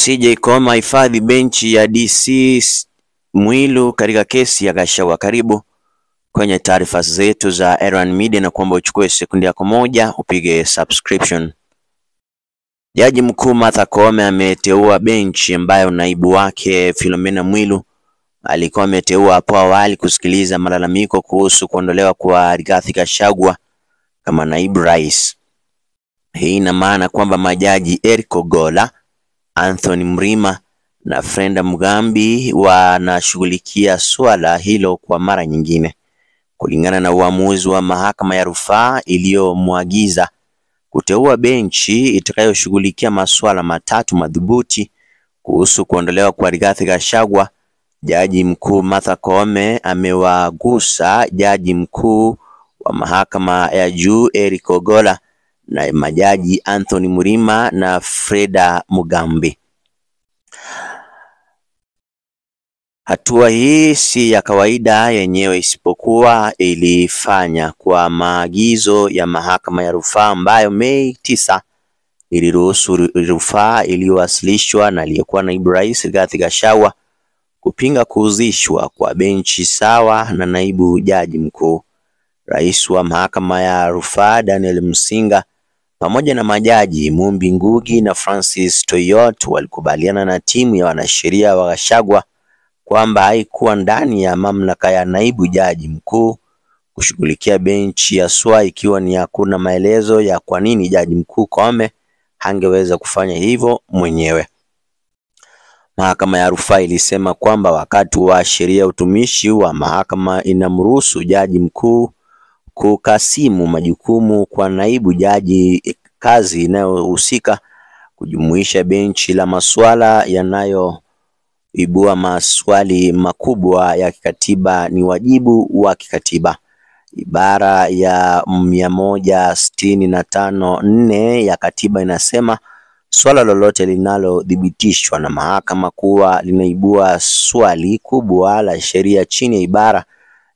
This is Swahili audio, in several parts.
CJ Koma hifadhi benchi ya DC Mwilu katika kesi ya Gachagua. Karibu kwenye taarifa zetu za Erwan Media na kuomba uchukue sekunde yako moja upige subscription. Jaji mkuu Martha Koome ameteua benchi ambayo naibu wake Philomena Mwilu alikuwa ameteua hapo awali kusikiliza malalamiko kuhusu kuondolewa kwa Rigathi Gachagua kama naibu rais. Hii ina maana kwamba majaji Eric Ogolla, Anthony Mrima na Freda Mugambi wanashughulikia swala hilo kwa mara nyingine, kulingana na uamuzi wa mahakama ya rufaa iliyomwagiza kuteua benchi itakayoshughulikia masuala matatu madhubuti kuhusu kuondolewa kwa Rigathi Gachagua. Jaji mkuu Martha Koome amewagusa jaji mkuu wa mahakama ya juu Eric Ogolla na majaji Anthony Mrima na Freda Mugambi. Hatua hii si ya kawaida yenyewe, isipokuwa ilifanya kwa maagizo ya mahakama ya rufaa ambayo Mei 9 iliruhusu rufaa iliyowasilishwa na aliyekuwa naibu rais Rigathi Gachagua kupinga kuhusishwa kwa benchi sawa na naibu jaji mkuu. Rais wa mahakama ya rufaa Daniel Musinga pamoja na majaji Mumbi Ngugi na Francis Toyot walikubaliana na timu ya wanasheria wa Gachagua kwamba haikuwa ndani ya mamlaka ya naibu jaji mkuu kushughulikia benchi ya SWA, ikiwa ni hakuna maelezo ya kwa nini jaji mkuu Koome hangeweza kufanya hivyo mwenyewe. Mahakama ya rufaa ilisema kwamba wakati wa sheria utumishi wa mahakama inamruhusu jaji mkuu kukasimu majukumu kwa naibu jaji, kazi inayohusika kujumuisha benchi la masuala yanayoibua maswali makubwa ya kikatiba ni wajibu wa kikatiba. Ibara ya 165(4) ya katiba inasema swala lolote linalothibitishwa na mahakama kuwa linaibua swali kubwa la sheria chini ya ibara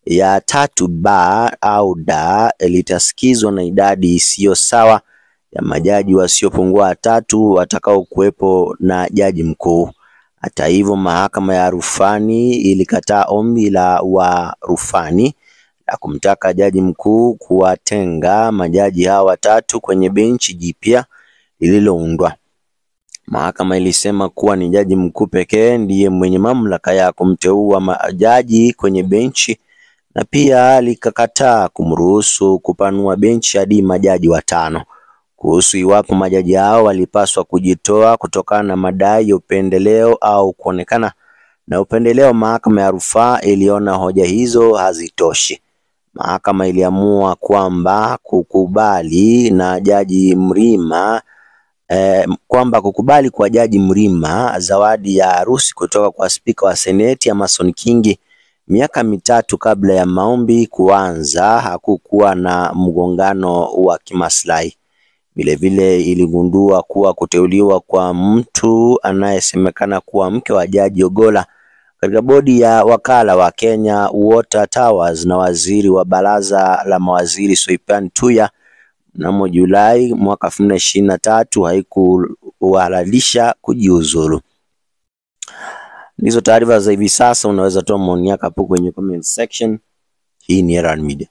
ya 3B au D litasikizwa na idadi isiyo sawa ya majaji wasiopungua 3 watakao kuwepo na jaji mkuu. Hata hivyo, mahakama ya rufani ilikataa ombi la warufani la kumtaka jaji mkuu kuwatenga majaji hawa 3 kwenye benchi jipya lililoundwa. Mahakama ilisema kuwa ni jaji mkuu pekee ndiye mwenye mamlaka ya kumteua majaji kwenye benchi, na pia likakataa kumruhusu kupanua benchi hadi majaji 5 kuhusu iwapo majaji hao walipaswa kujitoa kutokana na madai ya upendeleo au kuonekana na upendeleo. Mahakama ya rufaa iliona hoja hizo hazitoshi. Mahakama iliamua kwamba kukubali kwa jaji Mrima zawadi ya harusi kutoka kwa spika wa seneti Amason Kingi miaka 3 kabla ya maombi kuanza hakukuwa na mgongano wa kimaslahi. Vilevile iligundua kuwa kuteuliwa kwa mtu anayesemekana kuwa mke wa jaji Ogolla katika bodi ya wakala wa Kenya Water Towers na waziri wa baraza la mawaziri Soipan Tuya mnamo Julai mwaka 2023 haikuhalalisha kujiuzulu. Ndizo taarifa za hivi sasa. Unaweza toa maoni yako hapo kwenye comment section. Hii ni Erwan Media.